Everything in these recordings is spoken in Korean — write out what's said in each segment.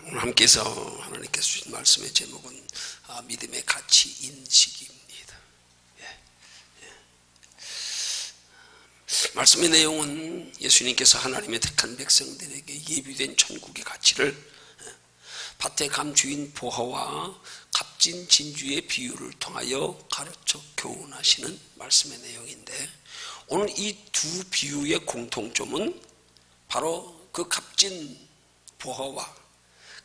오늘 함께서 하나님께서 주신 말씀의 제목은 믿음의 가치 인식입니다. 말씀의 내용은 예수님께서 하나님의 택한 백성들에게 예비된 천국의 가치를 밭의 주인 보화와 값진 진주의 비유를 통하여 가르쳐 교훈하시는 말씀의 내용인데, 오늘 이 두 비유의 공통점은 바로 그 값진 보화와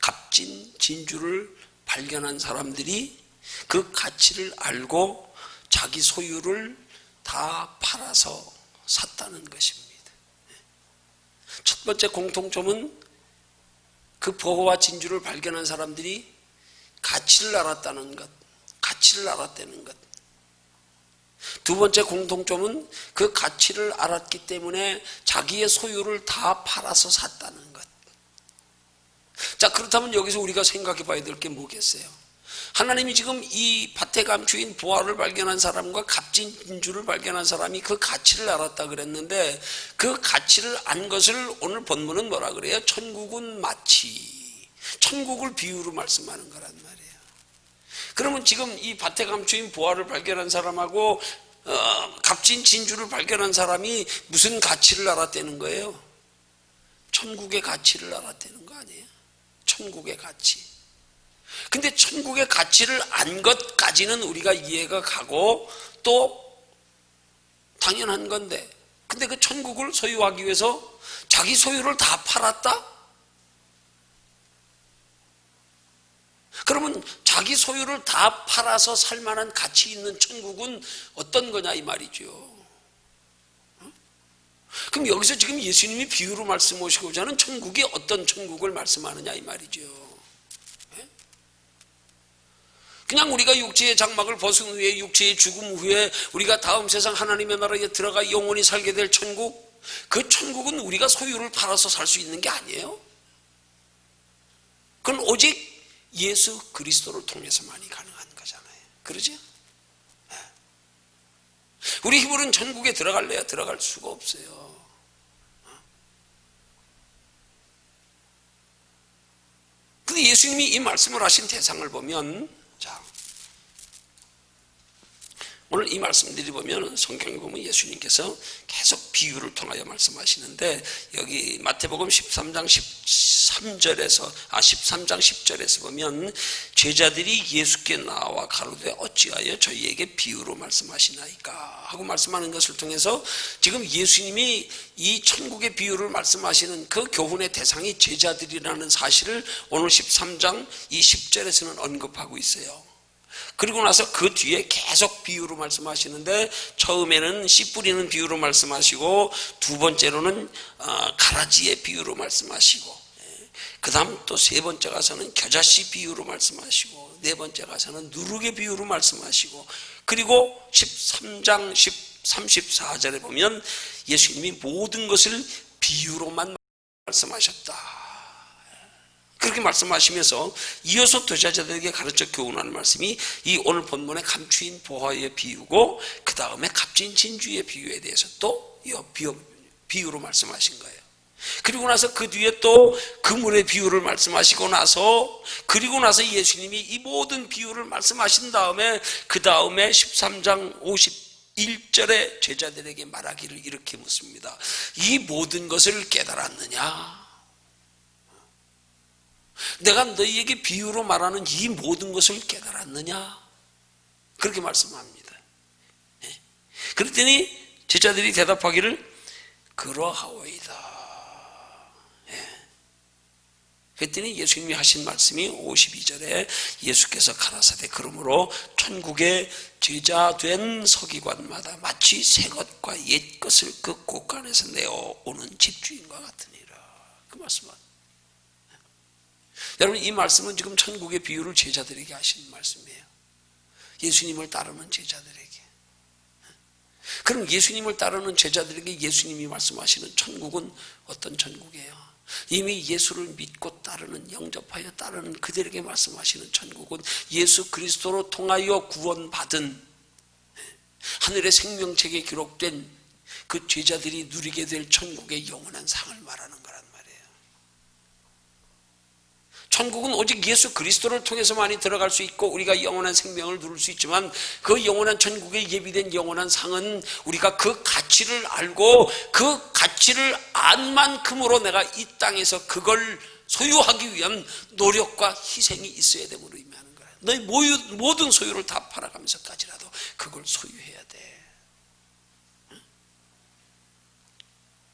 값진 진주를 발견한 사람들이 그 가치를 알고 자기 소유를 다 팔아서 샀다는 것입니다. 첫 번째 공통점은 그 보화와 진주를 발견한 사람들이 가치를 알았다는 것, 가치를 알았다는 것. 두 번째 공통점은 그 가치를 알았기 때문에 자기의 소유를 다 팔아서 샀다는 것. 자, 그렇다면 여기서 우리가 생각해 봐야 될 게 뭐겠어요? 하나님이 지금 이 밭의 감주인 보화를 발견한 사람과 값진 진주를 발견한 사람이 그 가치를 알았다 그랬는데, 그 가치를 안 것을 오늘 본문은 뭐라 그래요? 천국은 마치, 천국을 비유로 말씀하는 거란 말이에요. 그러면 지금 이 밭의 감주인 보화를 발견한 사람하고 값진 진주를 발견한 사람이 무슨 가치를 알았다는 거예요? 천국의 가치를 알았다는 거 아니에요? 천국의 가치. 근데 천국의 가치를 안 것까지는 우리가 이해가 가고 또 당연한 건데, 근데 그 천국을 소유하기 위해서 자기 소유를 다 팔았다? 그러면 자기 소유를 다 팔아서 살 만한 가치 있는 천국은 어떤 거냐 이 말이죠. 그럼 여기서 지금 예수님이 비유로 말씀하시고자 하는 천국이 어떤 천국을 말씀하느냐 이 말이죠. 그냥 우리가 육체의 장막을 벗은 후에, 육체의 죽음 후에 우리가 다음 세상 하나님의 나라에 들어가 영원히 살게 될 천국, 그 천국은 우리가 소유를 팔아서 살 수 있는 게 아니에요. 그건 오직 예수 그리스도를 통해서만이 가능한 거잖아요. 그러죠? 우리 힘으로는 천국에 들어갈래야 들어갈 수가 없어요. 근데 예수님이 이 말씀을 하신 대상을 보면, 자, 오늘 이 말씀들이 보면 성경에 보면 예수님께서 계속 비유를 통하여 말씀하시는데, 여기 마태복음 13장 10절에서 보면 제자들이 예수께 나와 가로되 어찌하여 저희에게 비유로 말씀하시나이까 하고 말씀하는 것을 통해서 지금 예수님이 이 천국의 비유를 말씀하시는 그 교훈의 대상이 제자들이라는 사실을 오늘 13장 이 10절에서는 언급하고 있어요. 그리고 나서 그 뒤에 계속 비유로 말씀하시는데, 처음에는 씨 뿌리는 비유로 말씀하시고, 두 번째로는 가라지의 비유로 말씀하시고, 그 다음 또 세 번째 가서는 겨자씨 비유로 말씀하시고, 네 번째 가서는 누룩의 비유로 말씀하시고, 그리고 13장 34절에 보면 예수님이 모든 것을 비유로만 말씀하셨다. 그렇게 말씀하시면서 이어서 제자들에게 가르쳐 교훈하는 말씀이 이 오늘 본문의 감추인 보화의 비유고, 그 다음에 값진 진주의 비유에 대해서 또 비유로 말씀하신 거예요. 그리고 나서 그 뒤에 또 그물의 비유를 말씀하시고 나서, 그리고 나서 예수님이 이 모든 비유를 말씀하신 다음에 그 다음에 13장 51절에 제자들에게 말하기를 이렇게 묻습니다. 이 모든 것을 깨달았느냐? 내가 너희에게 비유로 말하는 이 모든 것을 깨달았느냐? 그렇게 말씀합니다. 그랬더니 제자들이 대답하기를 그러하오이다. 그랬더니 예수님이 하신 말씀이 52절에 예수께서 가라사대 그러므로 천국의 제자된 서기관마다 마치 새 것과 옛 것을 그 곳간에서 내어오는 집주인과 같으니라. 그 말씀은, 여러분, 이 말씀은 지금 천국의 비유를 제자들에게 하시는 말씀이에요. 예수님을 따르는 제자들에게. 그럼 예수님을 따르는 제자들에게 예수님이 말씀하시는 천국은 어떤 천국이에요? 이미 예수를 믿고 따르는, 영접하여 따르는 그들에게 말씀하시는 천국은 예수 그리스도로 통하여 구원받은 하늘의 생명책에 기록된 그 제자들이 누리게 될 천국의 영원한 상을 말하는 거란 말이에요. 천국은 오직 예수 그리스도를 통해서만이 들어갈 수 있고 우리가 영원한 생명을 누릴 수 있지만 그 영원한 천국에 예비된 영원한 상은 우리가 그 가치를 알고 그 가치를 안 만큼으로 내가 이 땅에서 그걸 소유하기 위한 노력과 희생이 있어야 됨으로 의미하는 거예요. 너희 모든 소유를 다 팔아가면서까지라도 그걸 소유해야 돼.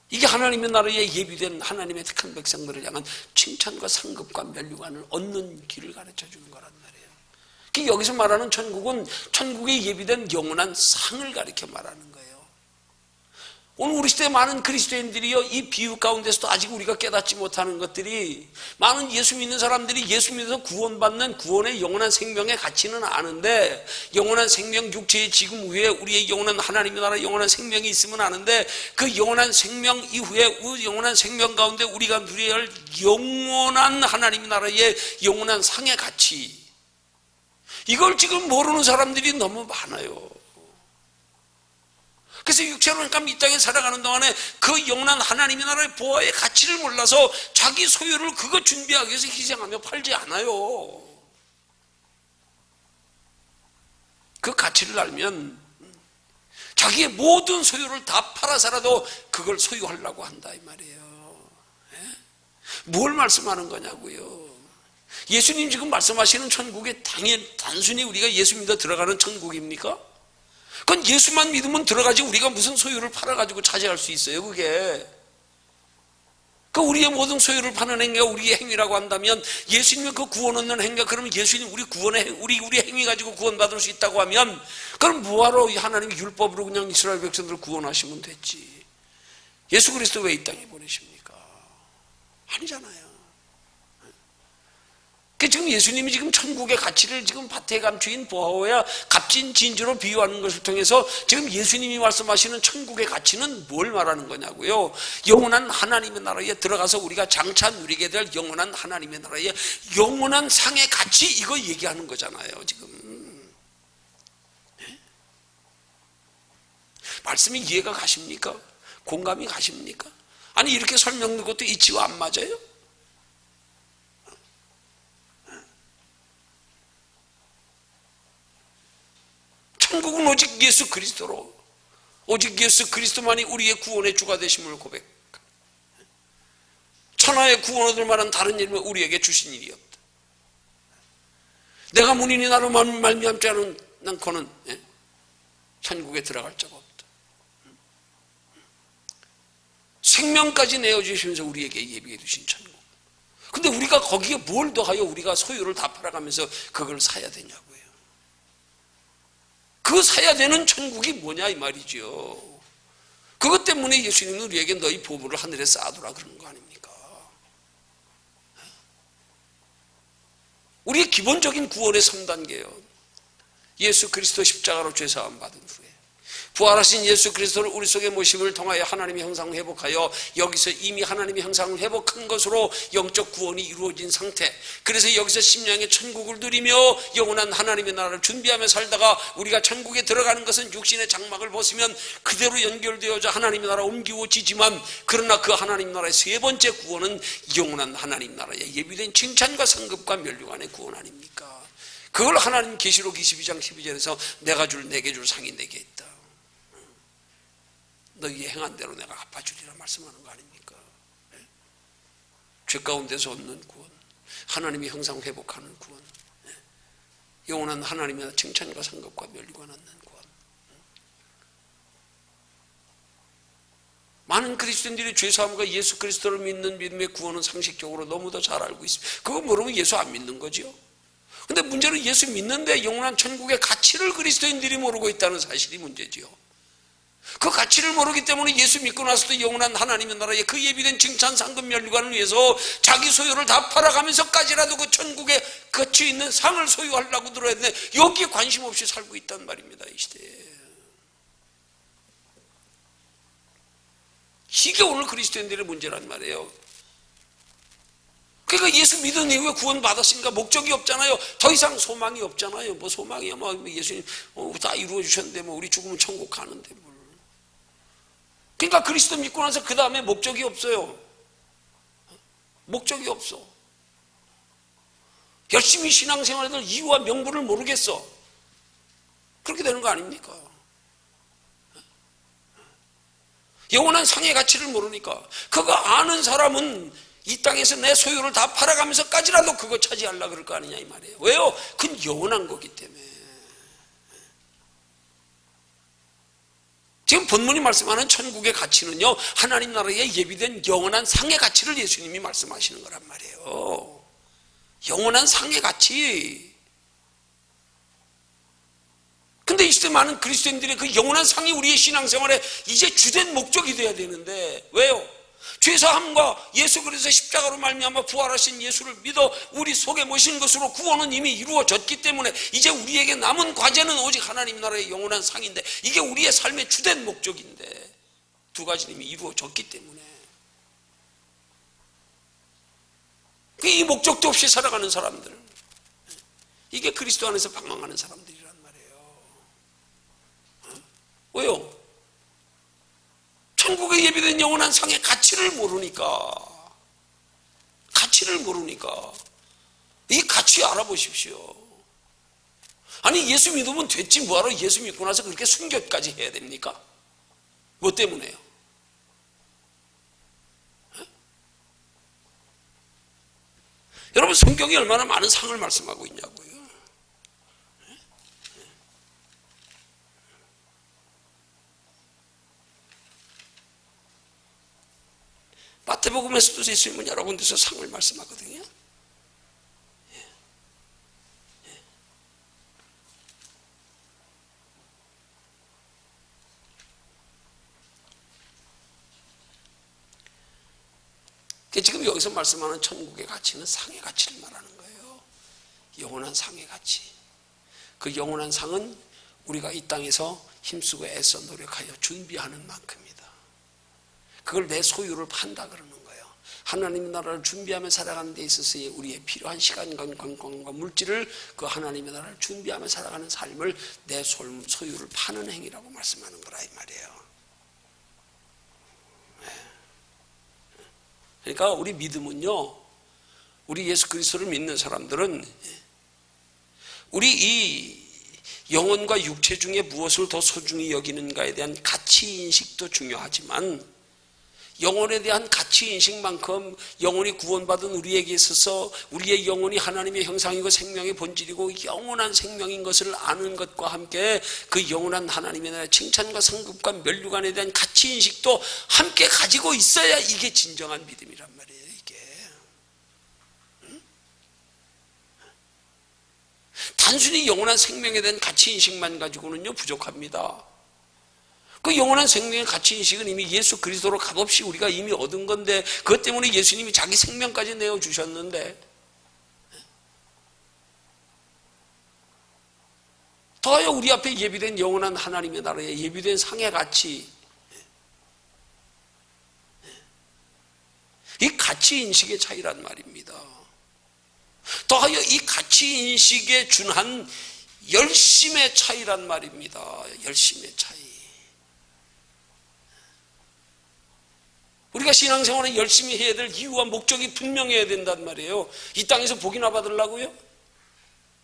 이게 하나님의 나라에 예비된 하나님의 택한 백성들을 향한 칭찬과 상급과 면류관을 얻는 길을 가르쳐 주는 거란 말이에요. 여기서 말하는 천국은 천국에 예비된 영원한 상을 가리켜 말하는 거예요. 오늘 우리 시대에 많은 그리스도인들이요, 이 비유 가운데서도 아직 우리가 깨닫지 못하는 것들이, 많은 예수 믿는 사람들이 예수 믿어서 구원받는 구원의 영원한 생명의 가치는 아는데, 영원한 생명 육체의 지금 후에 우리의 영원한 하나님의 나라 영원한 생명이 있으면 아는데, 그 영원한 생명 이후에 영원한 생명 가운데 우리가 누려야 할 영원한 하나님의 나라의 영원한 상의 가치, 이걸 지금 모르는 사람들이 너무 많아요. 그래서 육체로 이 땅에 살아가는 동안에 그 영원한 하나님의 나라의 보화의 가치를 몰라서 자기 소유를 그거 준비하기 위해서 희생하며 팔지 않아요. 그 가치를 알면 자기의 모든 소유를 다 팔아서라도 그걸 소유하려고 한다 이 말이에요. 뭘 말씀하는 거냐고요. 예수님 지금 말씀하시는 천국이 단순히 우리가 예수 믿어 들어가는 천국입니까? 그건 예수만 믿으면 들어가지 우리가 무슨 소유를 팔아가지고 차지할 수 있어요, 그게. 그 우리의 모든 소유를 파는 행위가 우리의 행위라고 한다면, 예수님의 그 구원 얻는 행위가, 그러면 예수님 우리 행위 가지고 구원받을 수 있다고 하면, 그럼 뭐하러 하나님이 율법으로 그냥 이스라엘 백성들을 구원하시면 됐지. 예수 그리스도 왜 이 땅에 보내십니까? 아니잖아요. 지금 예수님이 지금 천국의 가치를 지금 밭에 감추인 보화와 값진 진주로 비유하는 것을 통해서 지금 예수님이 말씀하시는 천국의 가치는 뭘 말하는 거냐고요. 영원한 하나님의 나라에 들어가서 우리가 장차 누리게 될 영원한 하나님의 나라의 영원한 상의 가치, 이거 얘기하는 거잖아요 지금. 말씀이 이해가 가십니까? 공감이 가십니까? 아니 이렇게 설명 듣고 또 이치가 안 맞아요? 천국은 오직 예수 그리스도로, 오직 예수 그리스도만이 우리의 구원의 주가 되심을 고백. 천하의 구원 얻을 만한 다른 이름을 우리에게 주신 일이 없다. 내가 문인이 나로 말미암지 않고는 천국에 들어갈 자가 없다. 생명까지 내어주시면서 우리에게 예비해 두신 천국. 근데 우리가 거기에 뭘 더하여 우리가 소유를 다 팔아가면서 그걸 사야 되냐고요. 그 사야 되는 천국이 뭐냐 이 말이죠. 그것 때문에 예수님은 우리에게 너희 보물을 하늘에 쌓아두라 그러는 거 아닙니까? 우리의 기본적인 구원의 3단계예요. 예수 그리스도 십자가로 죄사함 받은 후에 부활하신 예수 그리스도를 우리 속에 모심을 통하여 하나님의 형상을 회복하여 여기서 이미 하나님의 형상을 회복한 것으로 영적 구원이 이루어진 상태. 그래서 여기서 심령의 천국을 누리며 영원한 하나님의 나라를 준비하며 살다가 우리가 천국에 들어가는 것은 육신의 장막을 벗으면 그대로 연결되어져 하나님의 나라 옮기워지지만, 그러나 그 하나님 나라의 세 번째 구원은 영원한 하나님 나라에 예비된 칭찬과 상급과 면류관의 구원 아닙니까? 그걸 하나님 계시록 22장 12절에서 내게 줄 상이 내게 있다. 너희의 행한 대로 내가 갚아주리라 말씀하는 거 아닙니까? 네? 죄 가운데서 얻는 구원, 하나님의 형상 회복하는 구원, 네? 영원한 하나님의 칭찬과 상급과 면류관 얻는 구원. 많은 그리스도인들이 죄사함과 예수 그리스도를 믿는 믿음의 구원은 상식적으로 너무도 잘 알고 있습니다. 그거 모르면 예수 안 믿는 거죠. 근데 문제는 예수 믿는데 영원한 천국의 가치를 그리스도인들이 모르고 있다는 사실이 문제지요. 그 가치를 모르기 때문에 예수 믿고 나서도 영원한 하나님의 나라에 그 예비된 칭찬 상급 면류관을 위해서 자기 소유를 다 팔아가면서까지라도 그 천국에 가치 있는 상을 소유하려고 들어야 되는데 여기에 관심 없이 살고 있단 말입니다. 이 시대에. 이게 오늘 그리스도인들의 문제란 말이에요. 그러니까 예수 믿은 이후에 구원 받았으니까 목적이 없잖아요. 더 이상 소망이 없잖아요. 뭐 소망이야, 뭐 예수님 다 이루어 주셨는데 뭐 우리 죽으면 천국 가는데 뭘. 그러니까 그리스도 믿고 나서 그 다음에 목적이 없어요. 목적이 없어. 열심히 신앙생활해도 이유와 명분을 모르겠어. 그렇게 되는 거 아닙니까? 영원한 상의 가치를 모르니까. 그거 아는 사람은 이 땅에서 내 소유를 다 팔아가면서까지라도 그거 차지하려고 그럴 거 아니냐 이 말이에요. 왜요? 그건 영원한 거기 때문에. 지금 본문이 말씀하는 천국의 가치는요, 하나님 나라에 예비된 영원한 상의 가치를 예수님이 말씀하시는 거란 말이에요. 영원한 상의 가치. 근데 이 시대 많은 그리스도인들의 그 영원한 상이 우리의 신앙생활에 이제 주된 목적이 돼야 되는데, 왜요? 죄사함과 예수 그리스도의 십자가로 말미암아 부활하신 예수를 믿어 우리 속에 모신 것으로 구원은 이미 이루어졌기 때문에 이제 우리에게 남은 과제는 오직 하나님 나라의 영원한 상인데, 이게 우리의 삶의 주된 목적인데 두 가지는 이미 이루어졌기 때문에 이 목적도 없이 살아가는 사람들, 이게 그리스도 안에서 방황하는 사람들이란 말이에요. 왜요? 천국에 예비된 영원한 상의 가치를 모르니까. 이 가치 알아보십시오. 아니, 예수 믿으면 됐지 뭐하러 예수 믿고 나서 그렇게 순교까지 해야 됩니까? 뭐 때문에요? 여러분, 성경이 얼마나 많은 상을 말씀하고 있냐고요. 마태복음에서도 예수님은 여러 군데서 상을 말씀하거든요. 지금 여기서 말씀하는 천국의 가치는 상의 가치를 말하는 거예요. 영원한 상의 가치. 그 영원한 상은 우리가 이 땅에서 힘쓰고 애써 노력하여 준비하는 만큼이다. 그걸 내 소유를 판다 그러는 거예요. 하나님의 나라를 준비하며 살아가는 데 있어서 우리의 필요한 시간과 건강과 물질을, 그 하나님의 나라를 준비하며 살아가는 삶을 내 소유를 파는 행위라고 말씀하는 거라 이 말이에요. 그러니까 우리 믿음은요, 우리 예수 그리스도를 믿는 사람들은 우리 이 영혼과 육체 중에 무엇을 더 소중히 여기는가에 대한 가치인식도 중요하지만, 영혼에 대한 가치인식만큼 영혼이 구원받은 우리에게 있어서 우리의 영혼이 하나님의 형상이고 생명의 본질이고 영원한 생명인 것을 아는 것과 함께 그 영원한 하나님의 나라의 칭찬과 상급과 면류관에 대한 가치인식도 함께 가지고 있어야 이게 진정한 믿음이란 말이에요. 이게 단순히 영원한 생명에 대한 가치인식만 가지고는요 부족합니다. 그 영원한 생명의 가치인식은 이미 예수 그리스도로 값없이 우리가 이미 얻은 건데, 그것 때문에 예수님이 자기 생명까지 내어주셨는데, 더하여 우리 앞에 예비된 영원한 하나님의 나라에 예비된 상의 가치, 이 가치인식의 차이란 말입니다. 더하여 이 가치인식에 준한 열심의 차이란 말입니다. 열심의 차이. 우리가 신앙생활에 열심히 해야 될 이유와 목적이 분명해야 된단 말이에요. 이 땅에서 복이나 받으려고요?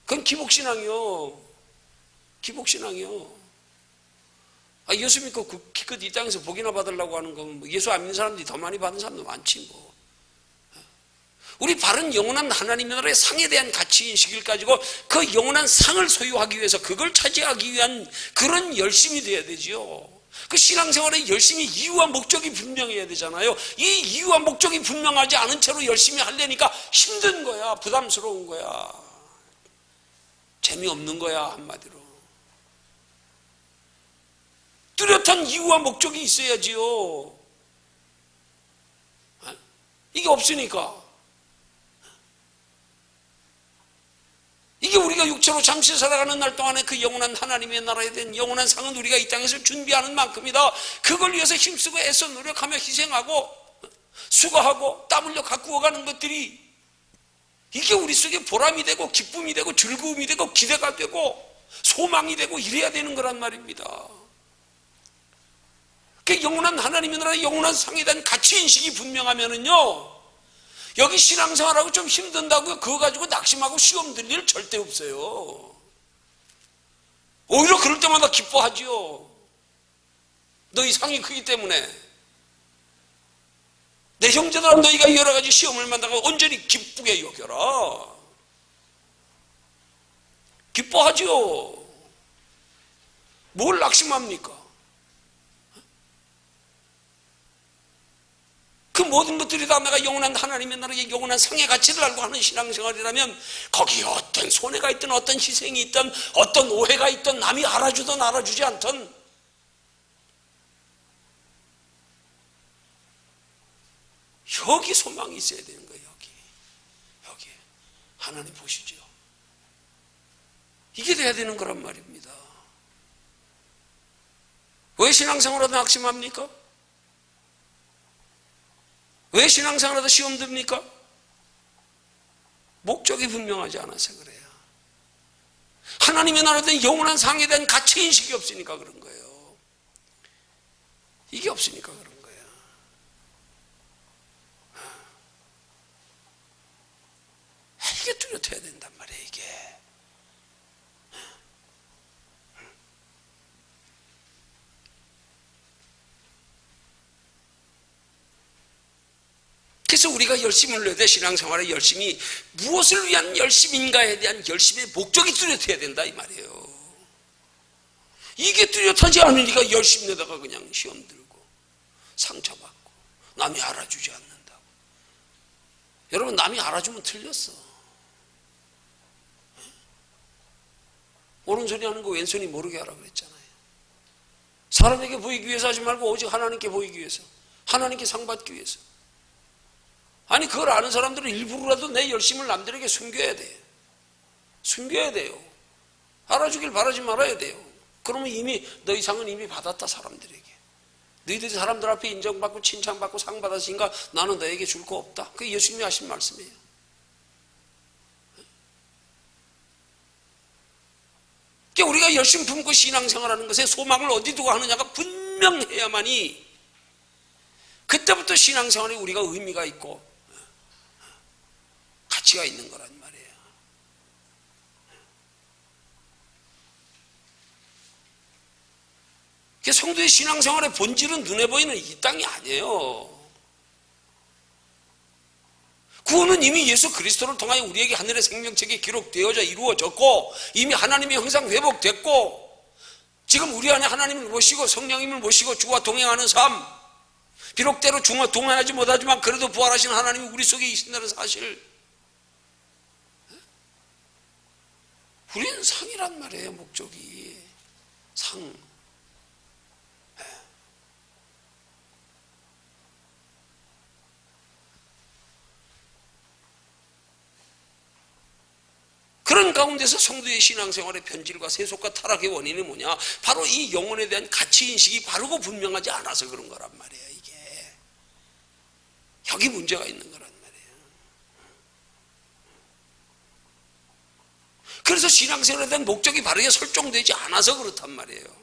그건 기복신앙이요. 기복신앙이요. 예수 믿고 기껏 이 땅에서 복이나 받으려고 하는 건 뭐 예수 안 믿는 사람들이 더 많이 받은 사람도 많지 뭐. 우리 바른 영원한 하나님의 나라의 상에 대한 가치인식을 가지고 그 영원한 상을 소유하기 위해서, 그걸 차지하기 위한 그런 열심이 돼야 되죠. 그 신앙생활에 열심히 이유와 목적이 분명해야 되잖아요. 이 이유와 목적이 분명하지 않은 채로 열심히 하려니까 힘든 거야. 부담스러운 거야. 재미없는 거야. 한마디로. 뚜렷한 이유와 목적이 있어야지요. 이게 없으니까. 이게 우리가 육체로 잠시 살아가는 날 동안에 그 영원한 하나님의 나라에 대한 영원한 상은 우리가 이 땅에서 준비하는 만큼이다. 그걸 위해서 힘쓰고 애써 노력하며 희생하고 수고하고 땀 흘려 가꾸어 가는 것들이, 이게 우리 속에 보람이 되고 기쁨이 되고 즐거움이 되고 기대가 되고 소망이 되고 이래야 되는 거란 말입니다. 그 영원한 하나님의 나라의 영원한 상에 대한 가치인식이 분명하면은요, 여기 신앙생활하고 좀 힘든다고요? 그거 가지고 낙심하고 시험 들 일 절대 없어요. 오히려 그럴 때마다 기뻐하지요. 너희 상이 크기 때문에. 내 형제들아, 너희가 여러 가지 시험을 만나고 온전히 기쁘게 여겨라. 기뻐하지요. 뭘 낙심합니까? 그 모든 것들이 다 내가 영원한 하나님의 나라의 영원한 상의 가치를 알고 하는 신앙생활이라면 거기에 어떤 손해가 있든 어떤 희생이 있든 어떤 오해가 있든 남이 알아주든 알아주지 않든 여기 소망이 있어야 되는 거예요. 여기 하나님 보시죠. 이게 돼야 되는 거란 말입니다. 왜 신앙생활하다 낙심합니까? 왜 신앙생활하다 시험 듭니까? 목적이 분명하지 않아서 그래요. 하나님의 나라에 대한 영원한 상에 대한 가치인식이 없으니까 그런 거예요. 이게 없으니까 그런 거예요. 이게 뚜렷해야 된단 말이에요. 이게. 그래서 우리가 열심을 내야 돼. 신앙생활에 열심히 무엇을 위한 열심인가에 대한 열심의 목적이 뚜렷해야 된다 이 말이에요. 이게 뚜렷하지 않으니까 열심 내다가 그냥 시험 들고 상처받고 남이 알아주지 않는다고. 여러분, 남이 알아주면 틀렸어. 옳은 소리 하는 거 왼손이 모르게 하라 그랬잖아요. 사람에게 보이기 위해서 하지 말고 오직 하나님께 보이기 위해서, 하나님께 상 받기 위해서. 아니, 그걸 아는 사람들은 일부러라도 내 열심을 남들에게 숨겨야 돼. 숨겨야 돼요. 알아주길 바라지 말아야 돼요. 그러면 이미 너희 상은 이미 받았다. 사람들에게. 너희들이 사람들 앞에 인정받고 칭찬받고 상 받았으니까 나는 너에게 줄 거 없다. 그게 예수님이 하신 말씀이에요. 그러니까 우리가 열심히 품고 신앙생활하는 것에 소망을 어디 두고 하느냐가 분명해야만이 그때부터 신앙생활에 우리가 의미가 있고 가치가 있는 거란 말이에요. 성도의 신앙생활의 본질은 눈에 보이는 이 땅이 아니에요. 구원은 이미 예수 그리스도를 통하여 우리에게 하늘의 생명책에 기록되어져 이루어졌고 이미 하나님의 형상 회복됐고 지금 우리 안에 하나님을 모시고 성령님을 모시고 주와 동행하는 삶, 비록 때로 주와 동행하지 못하지만 그래도 부활하신 하나님이 우리 속에 계신다는 사실, 우리는 상이란 말이에요. 목적이 상. 그런 가운데서 성도의 신앙생활의 변질과 세속과 타락의 원인이 뭐냐? 바로 이 영혼에 대한 가치인식이 바르고 분명하지 않아서 그런 거란 말이에요. 이게 여기 문제가 있는 거란 말이에요. 그래서 신앙생활에 대한 목적이 바르게 설정되지 않아서 그렇단 말이에요.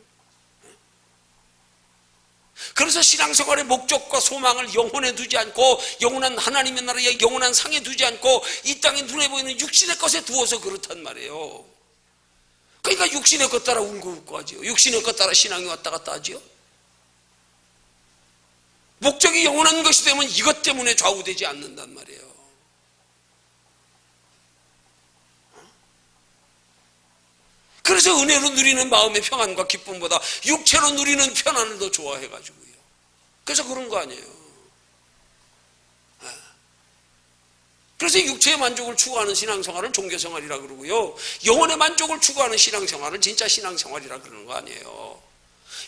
그래서 신앙생활의 목적과 소망을 영혼에 두지 않고 영원한 하나님의 나라의 영원한 상에 두지 않고 이 땅에 눈에 보이는 육신의 것에 두어서 그렇단 말이에요. 그러니까 육신의 것 따라 울고 웃고 하지요. 육신의 것 따라 신앙이 왔다 갔다 하지요. 목적이 영원한 것이 되면 이것 때문에 좌우되지 않는단 말이에요. 그래서 은혜로 누리는 마음의 평안과 기쁨보다 육체로 누리는 편안을 더 좋아해가지고요. 그래서 그런 거 아니에요. 그래서 육체의 만족을 추구하는 신앙생활을 종교생활이라 그러고요. 영혼의 만족을 추구하는 신앙생활을 진짜 신앙생활이라 그러는 거 아니에요.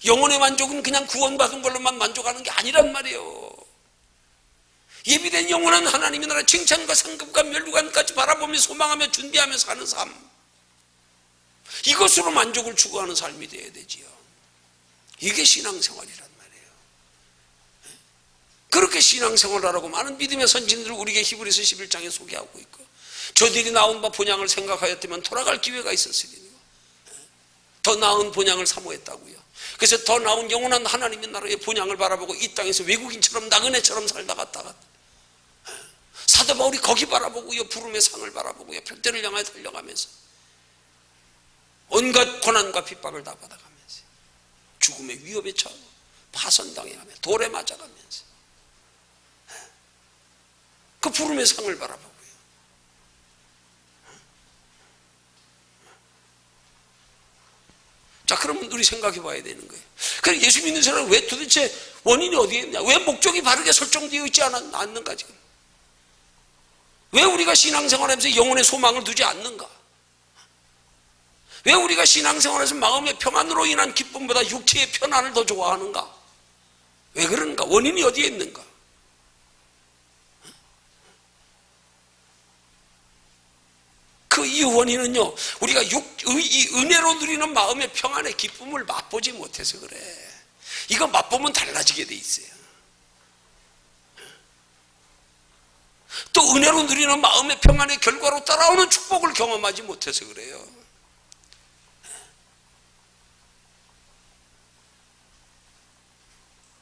영혼의 만족은 그냥 구원받은 걸로만 만족하는 게 아니란 말이에요. 예비된 영원한 하나님의 나라 칭찬과 상급과 멸류관까지 바라보며 소망하며 준비하며 사는 삶, 이것으로 만족을 추구하는 삶이 되어야 되지요. 이게 신앙생활이란 말이에요. 그렇게 신앙생활하라고 많은 믿음의 선진들을 우리에게 히브리서 11장에 소개하고 있고, 저들이 나온 바 본향을 생각하였다면 돌아갈 기회가 있었으니 더 나은 본향을 사모했다고요. 그래서 더 나은 영원한 하나님의 나라의 본향을 바라보고 이 땅에서 외국인처럼 나그네처럼 살다 갔다가 사도 바울이 거기 바라보고요, 부름의 상을 바라보고요, 별들을 향해 달려가면서 온갖 고난과 핍박을 다 받아가면서 죽음의 위협에 처하고 파선당해가며 돌에 맞아가면서 그 부름의 상을 바라보고요. 자, 그러면 우리 생각해 봐야 되는 거예요. 그래, 예수 믿는 사람은 왜 도대체 원인이 어디에 있냐? 왜 목적이 바르게 설정되어 있지 않는가 지금? 왜 우리가 신앙생활하면서 영혼의 소망을 두지 않는가? 왜 우리가 신앙생활에서 마음의 평안으로 인한 기쁨보다 육체의 편안을 더 좋아하는가? 왜 그런가? 원인이 어디에 있는가? 그 이유 원인은요, 우리가 이 은혜로 누리는 마음의 평안의 기쁨을 맛보지 못해서 그래. 이거 맛보면 달라지게 돼 있어요. 또 은혜로 누리는 마음의 평안의 결과로 따라오는 축복을 경험하지 못해서 그래요.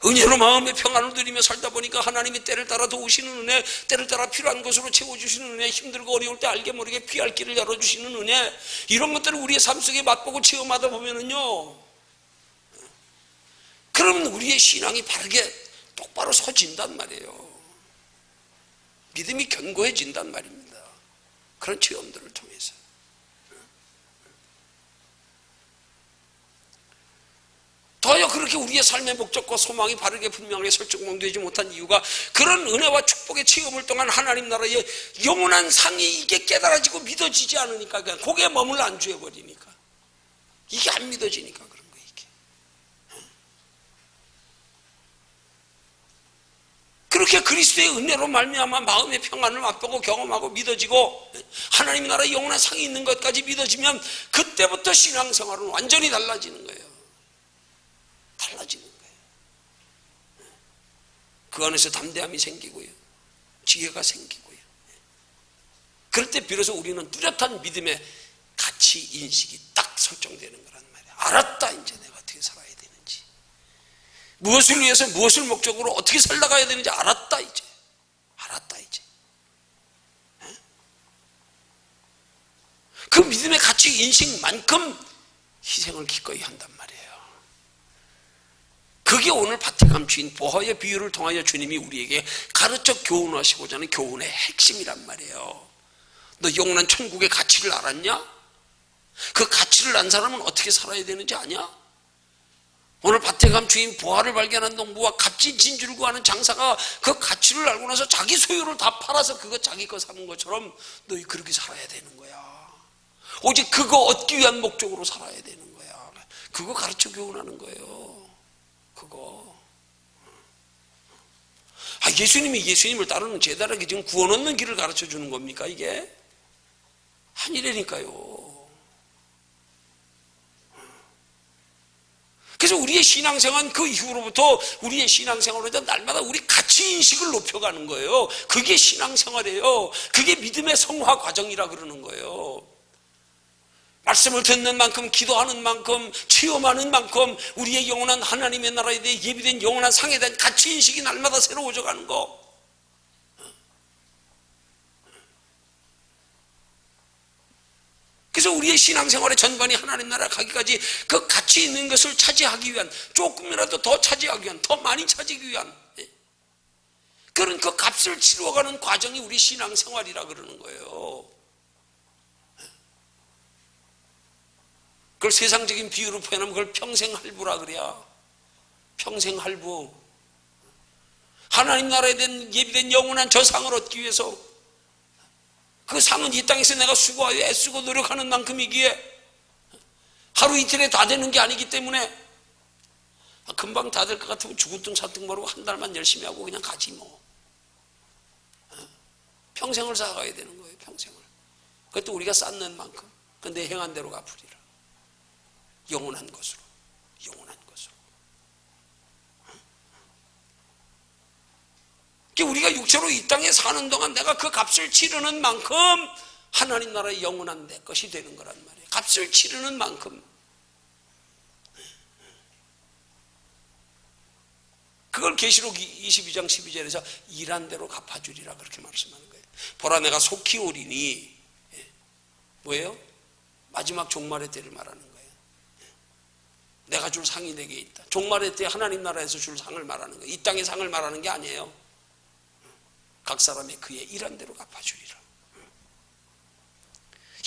은혜로 마음의 평안을 누리며 살다 보니까 하나님이 때를 따라 도우시는 은혜, 때를 따라 필요한 것으로 채워주시는 은혜, 힘들고 어려울 때 알게 모르게 피할 길을 열어주시는 은혜, 이런 것들을 우리의 삶 속에 맛보고 체험하다 보면은요, 그러면 우리의 신앙이 바르게 똑바로 서진단 말이에요. 믿음이 견고해진단 말입니다. 그런 체험들을 통해서. 더여 그렇게 우리의 삶의 목적과 소망이 바르게 분명하게 설정되지 못한 이유가 그런 은혜와 축복의 체험을 통한 하나님 나라의 영원한 상이 이게 깨달아지고 믿어지지 않으니까, 그냥 거기에 머물러 안주해버리니까, 이게 안 믿어지니까 그런 거예요. 이게. 그렇게 그리스도의 은혜로 말미암아 마음의 평안을 맛보고 경험하고 믿어지고 하나님 나라의 영원한 상이 있는 것까지 믿어지면 그때부터 신앙생활은 완전히 달라지는 거예요. 달라지는 거예요. 그 안에서 담대함이 생기고요, 지혜가 생기고요. 그럴 때 비로소 우리는 뚜렷한 믿음의 가치 인식이 딱 설정되는 거란 말이에요. 알았다, 이제 내가 어떻게 살아야 되는지, 무엇을 위해서 무엇을 목적으로 어떻게 살아가야 되는지 알았다, 이제. 알았다, 이제. 그 믿음의 가치 인식만큼 희생을 기꺼이 한단 말이에요. 그게 오늘 밭에 주인 보화의 비유를 통하여 주님이 우리에게 가르쳐 교훈하시고자 하는 교훈의 핵심이란 말이에요. 너 영원한 천국의 가치를 알았냐? 그 가치를 안 사람은 어떻게 살아야 되는지 아냐? 오늘 밭에 주인 보화를 발견한 농부와 값진 진주를 구하는 장사가 그 가치를 알고 나서 자기 소유를 다 팔아서 그거 자기 거 사는 것처럼 너희 그렇게 살아야 되는 거야. 오직 그거 얻기 위한 목적으로 살아야 되는 거야. 그거 가르쳐 교훈하는 거예요. 그거. 예수님이 예수님을 따르는 제자에게 지금 구원 얻는 길을 가르쳐 주는 겁니까, 이게? 아니라니까요. 그래서 우리의 신앙생활은 그 이후로부터 우리의 신앙생활로 날마다 우리 가치인식을 높여가는 거예요. 그게 신앙생활이에요. 그게 믿음의 성화 과정이라 그러는 거예요. 말씀을 듣는 만큼, 기도하는 만큼, 체험하는 만큼 우리의 영원한 하나님의 나라에 대해 예비된 영원한 상에 대한 가치인식이 날마다 새로워져 가는 거. 그래서 우리의 신앙생활의 전반이 하나님 나라 가기까지 그 가치 있는 것을 차지하기 위한, 조금이라도 더 차지하기 위한, 더 많이 차지하기 위한 그런 그 값을 치루어가는 과정이 우리 신앙생활이라 그러는 거예요. 그걸 세상적인 비유로 표현하면 그걸 평생할부라 그래야. 평생할부. 하나님 나라에 대한 예비된 영원한 저 상을 얻기 위해서 그 상은 이 땅에서 내가 수고하여 애쓰고 노력하는 만큼이기에 하루 이틀에 다 되는 게 아니기 때문에 금방 다 될 것 같으면 죽은둥 산둥 모르고 한 달만 열심히 하고 그냥 가지 뭐. 평생을 살아가야 되는 거예요. 평생을. 그것도 우리가 쌓는 만큼 내 행한 대로 갚으리라. 영원한 것으로, 영원한 것으로. 우리가 육체로 이 땅에 사는 동안 내가 그 값을 치르는 만큼 하나님 나라의 영원한 내 것이 되는 거란 말이에요. 값을 치르는 만큼. 그걸 계시록 22장 12절에서 일한 대로 갚아주리라 그렇게 말씀하는 거예요. 보라 내가 속히 오리니 뭐예요? 마지막 종말의 때를 말하는 거예요. 내가 줄 상이 내게 있다. 종말의 때 하나님 나라에서 줄 상을 말하는 거예요. 이 땅의 상을 말하는 게 아니에요. 각 사람의 그의 일한 대로 갚아주리라.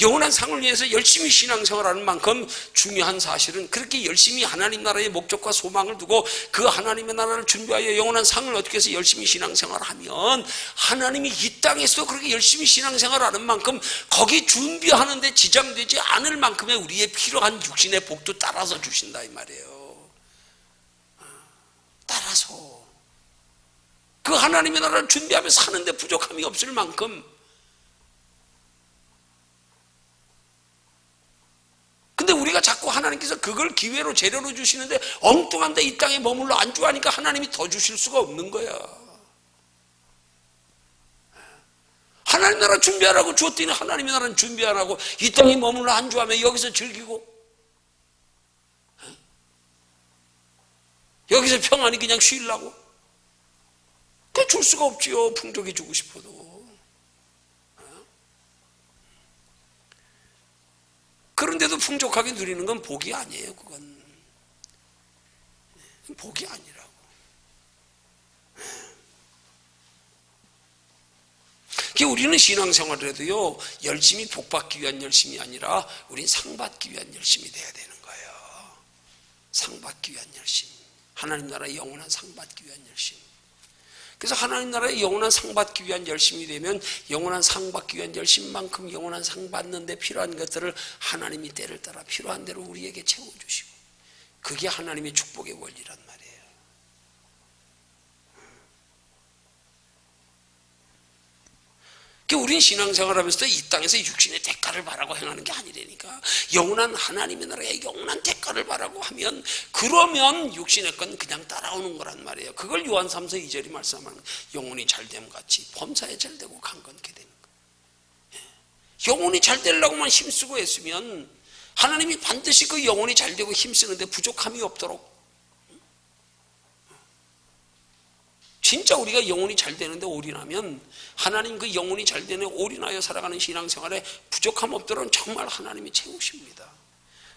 영원한 상을 위해서 열심히 신앙생활하는 만큼 중요한 사실은 그렇게 열심히 하나님 나라의 목적과 소망을 두고 그 하나님의 나라를 준비하여 영원한 상을 얻기 위해서 열심히 신앙생활하면 하나님이 이 땅에서 그렇게 열심히 신앙생활하는 만큼 거기 준비하는 데 지장되지 않을 만큼의 우리의 필요한 육신의 복도 따라서 주신다 이 말이에요. 따라서 그 하나님의 나라를 준비하며 사는데 부족함이 없을 만큼. 근데 우리가 자꾸 하나님께서 그걸 기회로 재료로 주시는데 엉뚱한데 이 땅에 머물러 안주하니까 하나님이 더 주실 수가 없는 거야. 하나님 나라 준비하라고 주었더니 하나님의 나라는 준비 안 하고 이 땅에 머물러 안주하며 여기서 즐기고 여기서 평안히 그냥 쉬려고. 그게 줄 수가 없지요. 풍족히 주고 싶어도. 그런데도 풍족하게 누리는 건 복이 아니에요. 그건 복이 아니라고. 우리는 신앙생활을 해도요 열심히 복받기 위한 열심이 아니라 우린 상받기 위한 열심이 돼야 되는 거예요. 상받기 위한 열심, 하나님 나라의 영원한 상받기 위한 열심. 그래서 하나님 나라의 영원한 상 받기 위한 열심이 되면 영원한 상 받기 위한 열심만큼 영원한 상 받는 데 필요한 것들을 하나님이 때를 따라 필요한 대로 우리에게 채워주시고, 그게 하나님의 축복의 원리란 말이에요. 우린 신앙생활하면서 이 땅에서 육신의 대가를 바라고 행하는 게 아니라니까. 영원한 하나님의 나라의 영원한 대가를 바라고 하면 그러면 육신의 건 그냥 따라오는 거란 말이에요. 그걸 요한 3서 2절이 말씀하는 영혼이 잘됨 같이 범사에 잘되고 강건케 되는 거예요. 영혼이 잘 되려고만 힘쓰고 했으면 하나님이 반드시 그 영혼이 잘 되고 힘쓰는데 부족함이 없도록, 진짜 우리가 영혼이 잘 되는데 올인하면 하나님 그 영혼이 잘 되는 올인하여 살아가는 신앙생활에 부족함 없도록 정말 하나님이 채우십니다.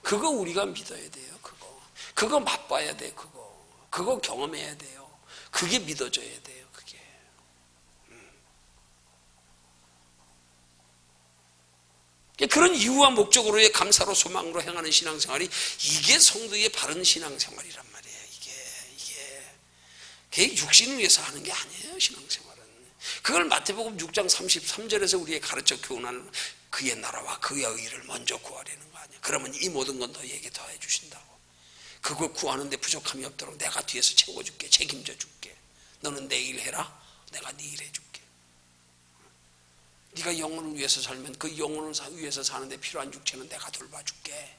그거 우리가 믿어야 돼요. 그거 맛봐야 돼. 그거 경험해야 돼요. 그게 믿어져야 돼요. 그게. 그런 이유와 목적으로의 감사로 소망으로 행하는 신앙생활이 이게 성도의 바른 신앙생활이란 말이에요. 그게 육신을 위해서 하는 게 아니에요. 신앙생활은. 그걸 마태복음 6장 33절에서 우리에게 가르쳐 교훈하는 그의 나라와 그의 의를 먼저 구하려는 거 아니에요. 그러면 이 모든 건 너희에게 더해 주신다고. 그걸 구하는데 부족함이 없도록 내가 뒤에서 채워줄게. 책임져 줄게. 너는 내 일 해라. 내가 네 일 해줄게. 네가 영혼을 위해서 살면 그 영혼을 위해서 사는데 필요한 육체는 내가 돌봐줄게.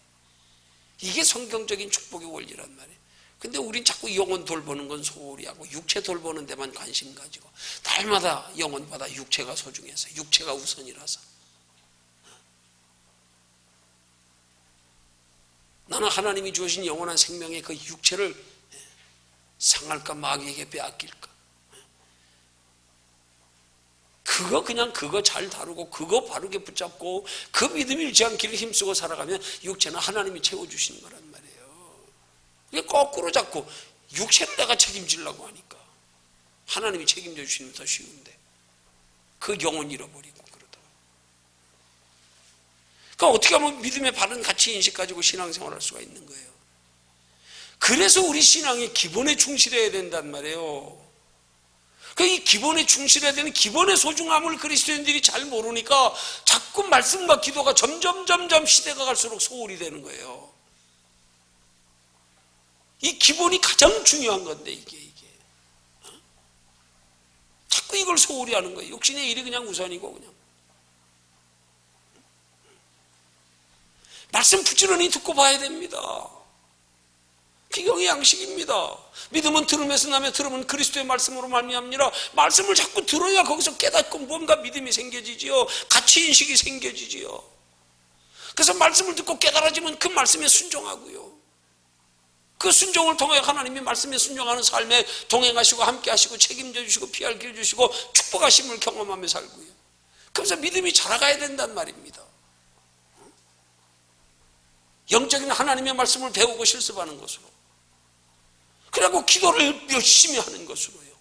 이게 성경적인 축복의 원리란 말이에요. 근데 우린 자꾸 영혼 돌보는 건 소홀히 하고 육체 돌보는 데만 관심 가지고 날마다 영혼보다 육체가 소중해서 육체가 우선이라서 나는 하나님이 주신 영원한 생명의 그 육체를 상할까 마귀에게 빼앗길까, 그거 잘 다루고 그거 바르게 붙잡고 그 믿음 잃지 않기를 힘쓰고 살아가면 육체는 하나님이 채워주시는 거란 말이에요. 이게 거꾸로 자꾸 육체를 내가 책임지려고 하니까 하나님이 책임져 주시면 더 쉬운데 그 영혼 잃어버리고 그러다가. 그러니까 어떻게 하면 믿음의 바른 가치 인식 가지고 신앙생활할 수가 있는 거예요. 그래서 우리 신앙의 기본에 충실해야 된단 말이에요. 이 기본에 충실해야 되는 기본의 소중함을 그리스도인들이 잘 모르니까 자꾸 말씀과 기도가 점점 시대가 갈수록 소홀히 되는 거예요. 이 기본이 가장 중요한 건데 이게 자꾸 이걸 소홀히 하는 거예요. 육신의 일이 그냥 우선이고 그냥 말씀 부지런히 듣고 봐야 됩니다. 기경의 양식입니다. 믿음은 들음에서 나며 들음은 그리스도의 말씀으로 말미암니라. 말씀을 자꾸 들어야 거기서 깨닫고 뭔가 믿음이 생겨지지요. 가치인식이 생겨지지요. 그래서 말씀을 듣고 깨달아지면 그 말씀에 순종하고요. 그 순종을 통해 하나님이 말씀에 순종하는 삶에 동행하시고 함께 하시고 책임져 주시고 피할 길 주시고 축복하심을 경험하며 살고요. 그래서 믿음이 자라가야 된단 말입니다. 영적인 하나님의 말씀을 배우고 실습하는 것으로, 그리고 기도를 열심히 하는 것으로요.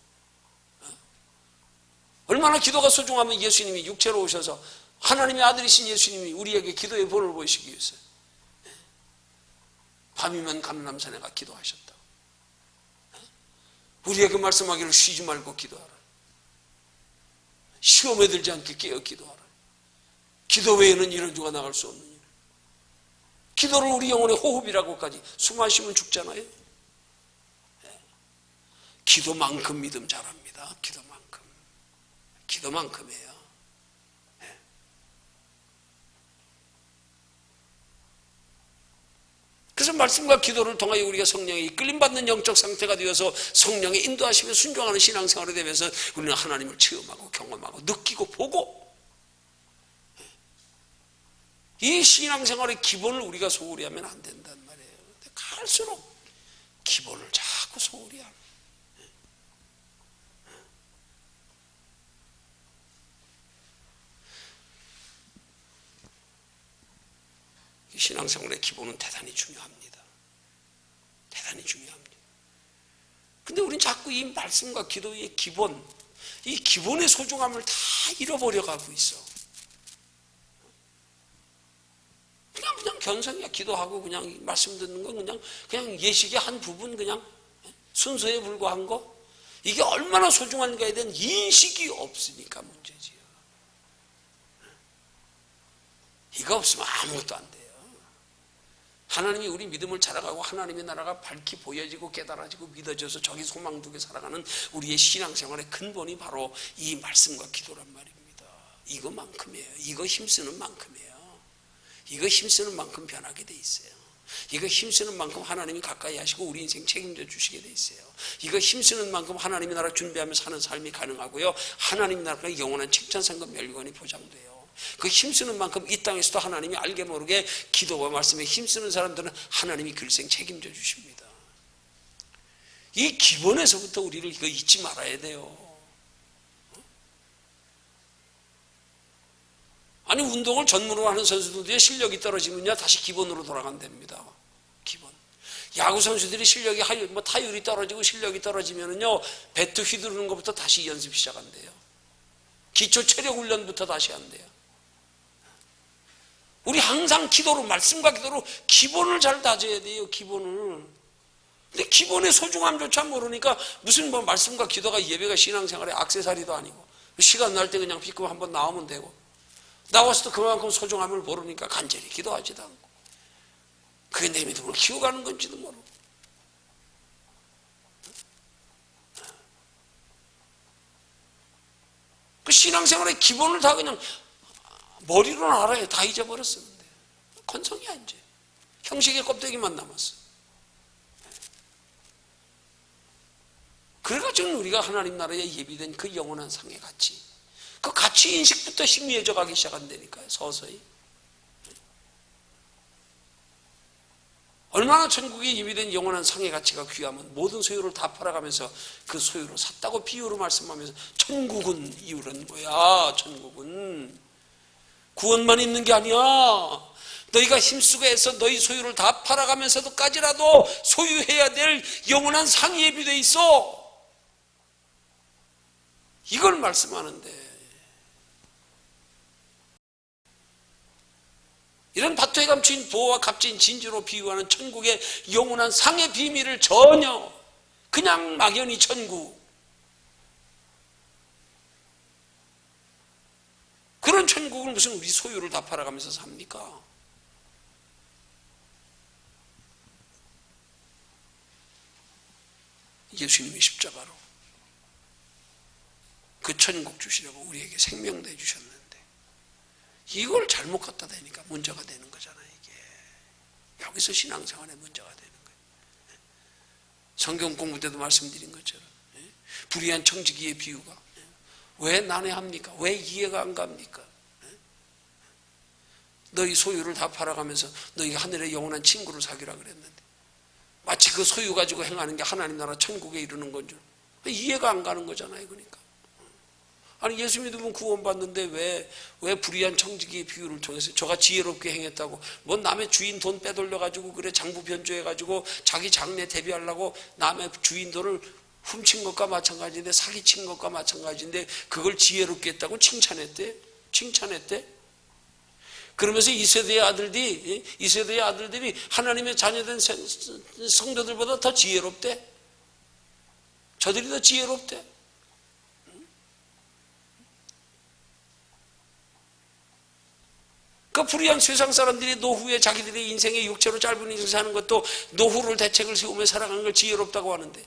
얼마나 기도가 소중하면 예수님이 육체로 오셔서 하나님의 아들이신 예수님이 우리에게 기도의 본을 보이시기 위해서 밤이면 감람산에 가 기도하셨다. 우리에게 말씀하기를 쉬지 말고 기도하라. 시험에 들지 않게 깨어 기도하라. 기도 외에는 이런 주가 나갈 수 없는 일. 기도를 우리 영혼의 호흡이라고까지, 숨 안 쉬면 죽잖아요. 기도만큼 믿음 잘합니다. 기도만큼이에요. 그래서 말씀과 기도를 통하여 우리가 성령의 이끌림받는 영적 상태가 되어서 성령의 인도하심에 순종하는 신앙생활이 되면서 우리는 하나님을 체험하고 경험하고 느끼고 보고, 이 신앙생활의 기본을 우리가 소홀히 하면 안 된단 말이에요. 근데 갈수록 기본을 자꾸 소홀히 합니다. 신앙생활의 기본은 대단히 중요합니다. 대단히 중요합니다. 근데 우리는 자꾸 이 말씀과 기도의 기본, 이 기본의 소중함을 다 잃어버려 가고 있어. 그냥 견성이야. 기도하고 그냥 말씀 듣는 건 그냥 예식의 한 부분, 그냥 순서에 불과한 거. 이게 얼마나 소중한가에 대한 인식이 없으니까 문제지요. 이거 없으면 아무것도 안 돼요. 하나님이 우리 믿음을 자라가고 하나님의 나라가 밝히 보여지고 깨달아지고 믿어져서 저기 소망 두게 살아가는 우리의 신앙생활의 근본이 바로 이 말씀과 기도란 말입니다. 이거만큼이에요. 이거 힘쓰는 만큼이에요. 이거 힘쓰는 만큼 변하게 돼 있어요. 이거 힘쓰는 만큼 하나님이 가까이 하시고 우리 인생 책임져 주시게 돼 있어요. 이거 힘쓰는 만큼 하나님의 나라 준비하며 사는 삶이 가능하고요. 하나님의 나라가 영원한 칭찬상급 멸관이 보장돼요. 그 힘쓰는 만큼 이 땅에서도 하나님이 알게 모르게 기도와 말씀에 힘쓰는 사람들은 하나님이 글생 책임져 주십니다. 이 기본에서부터 우리를 이거 잊지 말아야 돼요. 아니, 운동을 전문으로 하는 선수들의 실력이 떨어지면요 다시 기본으로 돌아간답니다. 기본. 야구 선수들이 실력이 타율이 떨어지고 실력이 떨어지면요 배트 휘두르는 것부터 다시 연습 시작한대요. 기초 체력 훈련부터 다시 한대요. 우리 항상 기도로, 말씀과 기도로 기본을 잘 다져야 돼요. 기본을. 근데 기본의 소중함조차 모르니까 무슨 말씀과 기도가 예배가 신앙생활의 액세서리도 아니고, 시간 날 때 그냥 비끔 한번 나오면 되고, 나와서도 그만큼 소중함을 모르니까 간절히 기도하지도 않고, 그게 내 믿음을 키워가는 건지도 모르고. 그 신앙생활의 기본을 다 그냥 머리로는 알아요. 다 잊어버렸었는데. 건성이야, 이제. 형식의 껍데기만 남았어. 그래가지고 우리가 하나님 나라에 예비된 그 영원한 상의 가치, 그 가치 인식부터 희미해져 가기 시작한다니까요. 서서히. 얼마나 천국에 예비된 영원한 상의 가치가 귀하면 모든 소유를 다 팔아가면서 그 소유를 샀다고 비유로 말씀하면서, 천국은 이유는 뭐야? 천국은 구원만 있는 게 아니야. 너희가 힘쓰고 해서 너희 소유를 다 팔아가면서도까지라도 소유해야 될 영원한 상이 예비되어 있어. 이걸 말씀하는데, 이런 밭에 감추인 보호와 값진 진주로 비유하는 천국의 영원한 상의 비밀을 전혀 그냥 막연히 천국, 그런 천국을 무슨 우리 소유를 다 팔아가면서 삽니까? 예수님이 십자가로 그 천국 주시려고 우리에게 생명도 해주셨는데 이걸 잘못 갖다 대니까 문제가 되는 거잖아요. 이게 여기서 신앙생활에 문제가 되는 거예요. 성경 공부 때도 말씀드린 것처럼 불의한 청지기의 비유가 왜 난해합니까? 왜 이해가 안 갑니까? 너희 소유를 다 팔아가면서 너희가 하늘의 영원한 친구를 사귀라 그랬는데 마치 그 소유 가지고 행하는 게 하나님 나라 천국에 이르는 건 줄 이해가 안 가는 거잖아요. 그러니까 아니 예수 믿으면 구원받는데 왜 불의한 청지기의 비유를 통해서 저가 지혜롭게 행했다고 뭐 남의 주인 돈 빼돌려가지고 그래 장부 변조해가지고 자기 장래 대비하려고 남의 주인 돈을 훔친 것과 마찬가지인데 사기친 것과 마찬가지인데 그걸 지혜롭게 했다고 칭찬했대. 그러면서 이 세대의 아들들이 하나님의 자녀된 성도들보다 더 지혜롭대. 저들이 더 지혜롭대. 그 불의한 세상 사람들이 노후에 자기들의 인생의 육체로 짧은 인생 사는 것도 노후를 대책을 세우며 살아가는 걸 지혜롭다고 하는데,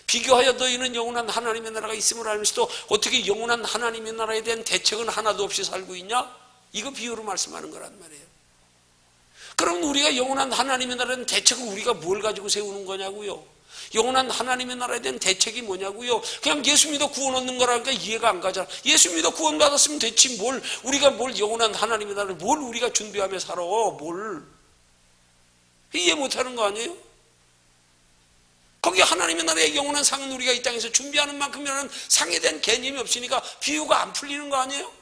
비교하여 너희는 영원한 하나님의 나라가 있음을 알면서도 어떻게 영원한 하나님의 나라에 대한 대책은 하나도 없이 살고 있냐? 이거 비유로 말씀하는 거란 말이에요. 그럼 우리가 영원한 하나님의 나라는 대책을 우리가 뭘 가지고 세우는 거냐고요? 영원한 하나님의 나라에 대한 대책이 뭐냐고요? 그냥 예수 믿어 구원 얻는 거라니까 이해가 안 가잖아. 예수 믿어 구원 받았으면 됐지 우리가 영원한 하나님의 나라를 뭘 우리가 준비하며 살아? 이해 못하는 거 아니에요? 거기 하나님의 나라의 영원한 상은 우리가 이 땅에서 준비하는 만큼이라는 상에 대한 개념이 없으니까 비유가 안 풀리는 거 아니에요?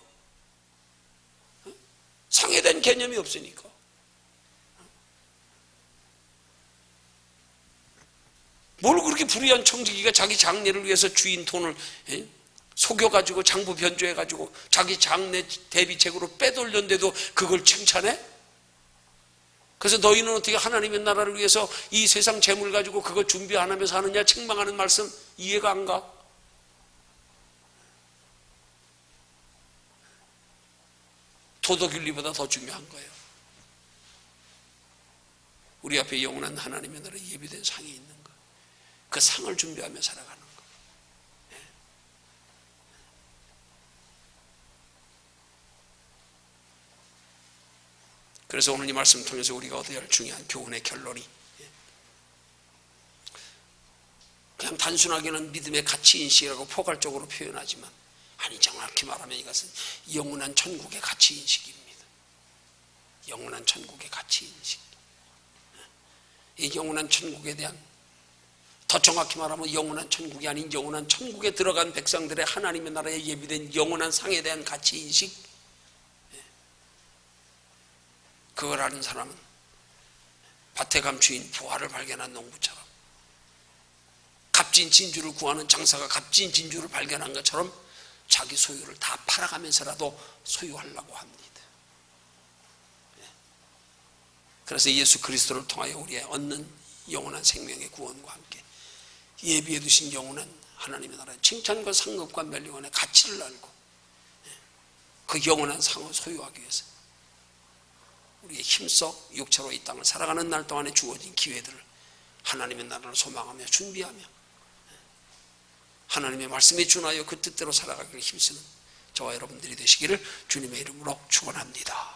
상에 대한 개념이 없으니까. 뭘 그렇게 불의한 청지기가 자기 장래를 위해서 주인 돈을 속여가지고 장부 변조해가지고 자기 장래 대비책으로 빼돌렸는데도 그걸 칭찬해? 그래서 너희는 어떻게 하나님의 나라를 위해서 이 세상 재물 가지고 그거 준비 안 하면서 하느냐 책망하는 말씀 이해가 안 가? 도덕윤리보다 더 중요한 거예요. 우리 앞에 영원한 하나님의 나라에 예비된 상이 있는 거, 그 상을 준비하며 살아가는 거. 그래서 오늘 이 말씀 통해서 우리가 얻어야 할 중요한 교훈의 결론이, 그냥 단순하게는 믿음의 가치인식이라고 포괄적으로 표현하지만, 아니 정확히 말하면 이것은 영원한 천국의 가치인식입니다. 영원한 천국의 가치인식. 이 영원한 천국에 대한, 더 정확히 말하면 영원한 천국이 아닌 영원한 천국에 들어간 백성들의 하나님의 나라에 예비된 영원한 상에 대한 가치인식, 그걸 아는 사람은 밭에 감추인 부화를 발견한 농부처럼, 값진 진주를 구하는 장사가 값진 진주를 발견한 것처럼 자기 소유를 다 팔아가면서라도 소유하려고 합니다. 그래서 예수 그리스도를 통하여 우리의 얻는 영원한 생명의 구원과 함께 예비해 두신 영원한 하나님의 나라의 칭찬과 상급과 멸류관의 가치를 알고 그 영원한 상을 소유하기 위해서 우리의 힘써 육체로 이 땅을 살아가는 날 동안에 주어진 기회들을 하나님의 나라를 소망하며 준비하며 하나님의 말씀에 준하여 그 뜻대로 살아가기를 힘쓰는 저와 여러분들이 되시기를 주님의 이름으로 축원합니다.